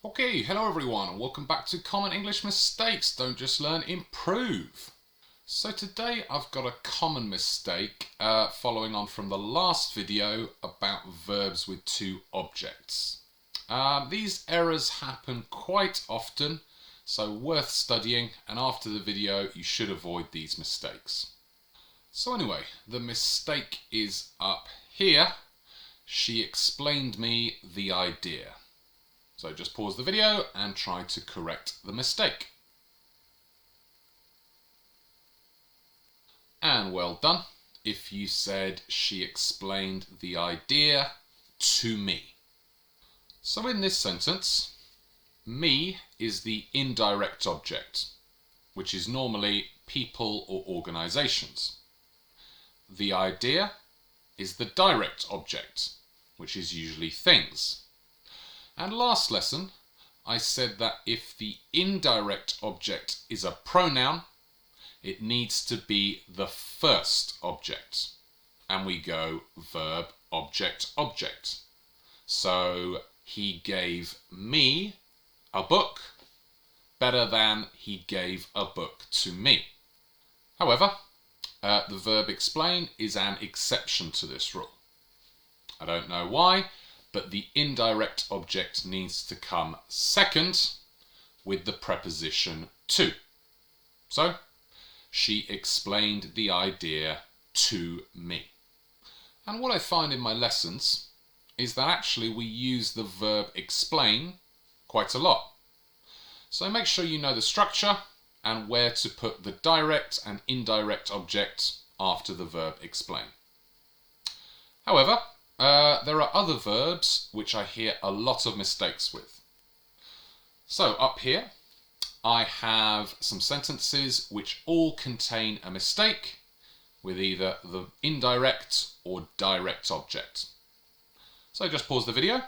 Okay, hello everyone and welcome back to Common English Mistakes. Don't just learn, improve. So today I've got a common mistake following on from the last video about verbs with two objects. These errors happen quite often, so worth studying, and after the video you should avoid these mistakes. So anyway, the mistake is up here. She explained me the idea. So just pause the video and try to correct the mistake. And well done if you said she explained the idea to me. So in this sentence, me is the indirect object, which is normally people or organizations. The idea is the direct object, which is usually things. And last lesson, I said that if the indirect object is a pronoun, it needs to be the first object. And we go verb, object, object. So he gave me a book better than he gave a book to me. However, the verb explain is an exception to this rule. I don't know why, but the indirect object needs to come second with the preposition to. So, she explained the idea to me. And what I find in my lessons is that actually we use the verb explain quite a lot. So make sure you know the structure and where to put the direct and indirect object after the verb explain. However, there are other verbs which I hear a lot of mistakes with. So up here, I have some sentences which all contain a mistake with either the indirect or direct object. So just pause the video,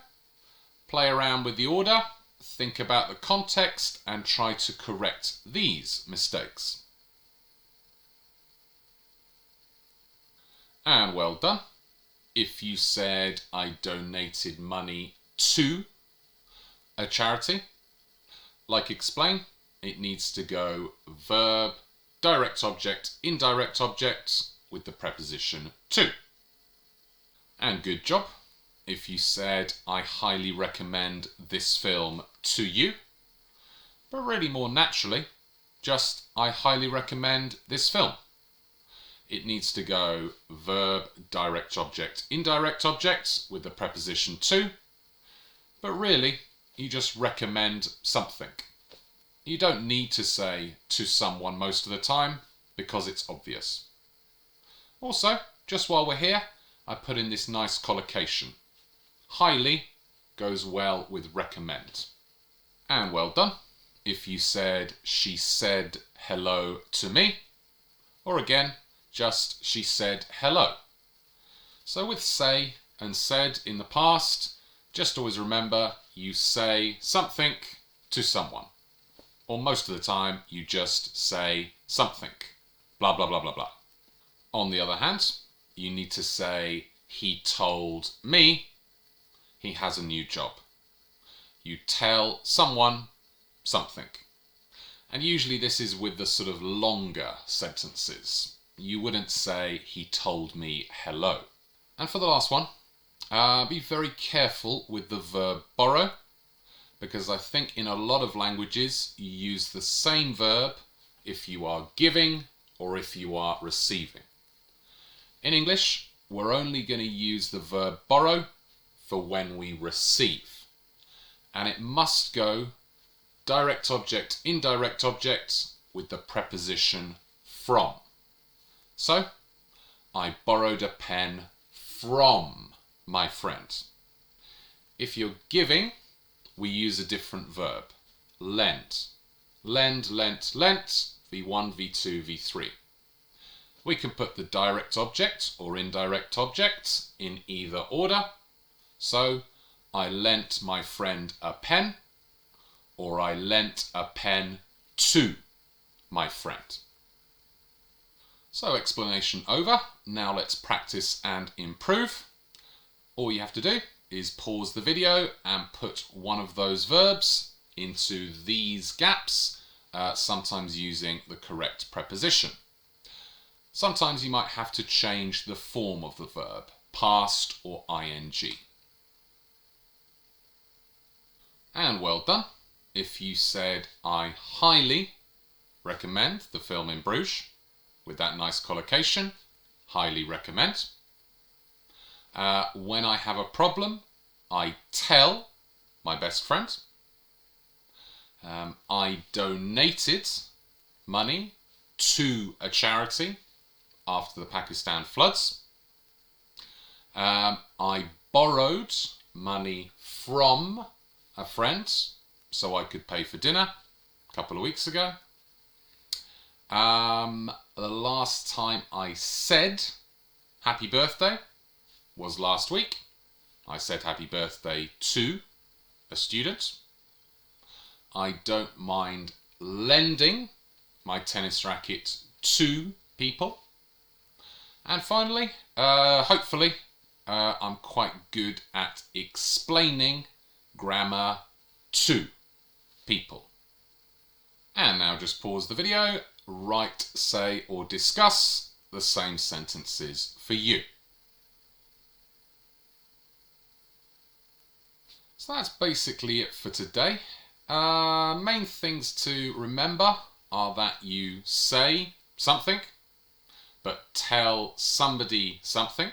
play around with the order, think about the context and try to correct these mistakes. And well done. If you said, I donated money to a charity, like explain, it needs to go verb, direct object, indirect object with the preposition to. And good job. If you said, I highly recommend this film to you, but really more naturally, just I highly recommend this film. It needs to go verb, direct object, indirect object with the preposition to, but really you just recommend something. You don't need to say to someone most of the time because it's obvious. Also, just while we're here, I put in this nice collocation. Highly goes well with recommend. And well done if you said she said hello to me, or again, just she said hello. So with say and said in the past, just always remember you say something to someone. Or most of the time you just say something. Blah, blah, blah, blah, blah. On the other hand, you need to say he told me he has a new job. You tell someone something. And usually this is with the sort of longer sentences. You wouldn't say, he told me hello. And for the last one, be very careful with the verb borrow, because I think in a lot of languages you use the same verb if you are giving or if you are receiving. In English, we're only going to use the verb borrow for when we receive. And it must go direct object, indirect object with the preposition from. So, I borrowed a pen from my friend. If you're giving, we use a different verb. Lend. Lend, lent, lent, V1, V2, V3. We can put the direct object or indirect object in either order. So, I lent my friend a pen, or I lent a pen to my friend. So explanation over. Now let's practice and improve. All you have to do is pause the video and put one of those verbs into these gaps, sometimes using the correct preposition. Sometimes you might have to change the form of the verb, past or ing. And well done. If you said, I highly recommend the film in Bruges, with that nice collocation, highly recommend. When I have a problem, I tell my best friend. I donated money to a charity after the Pakistan floods. I borrowed money from a friend so I could pay for dinner a couple of weeks ago. The last time I said happy birthday was last week. I said happy birthday to a student. I don't mind lending my tennis racket to people. And finally, hopefully, I'm quite good at explaining grammar to people. And now just pause the video, write, say, or discuss the same sentences for you. So that's basically it for today. Main things to remember are that you say something, but tell somebody something.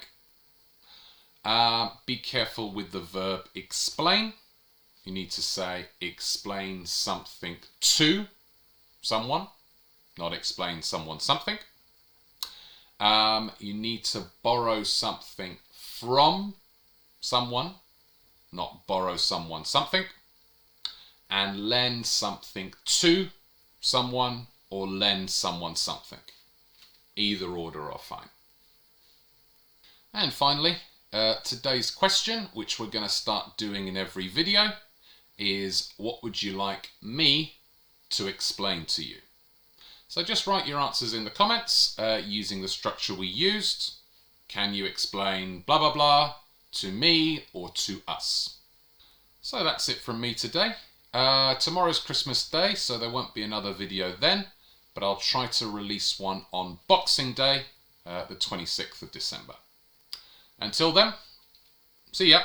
Be careful with the verb explain. You need to say explain something to someone, not explain someone something. You need to borrow something from someone, not borrow someone something. And lend something to someone or lend someone something. Either order are fine. And finally, today's question, which we're going to start doing in every video, is what would you like me to explain to you? So just write your answers in the comments using the structure we used. Can you explain blah blah blah to me or to us? So that's it from me today. Tomorrow's Christmas Day, so there won't be another video then, but I'll try to release one on Boxing Day, the 26th of December. Until then, see ya!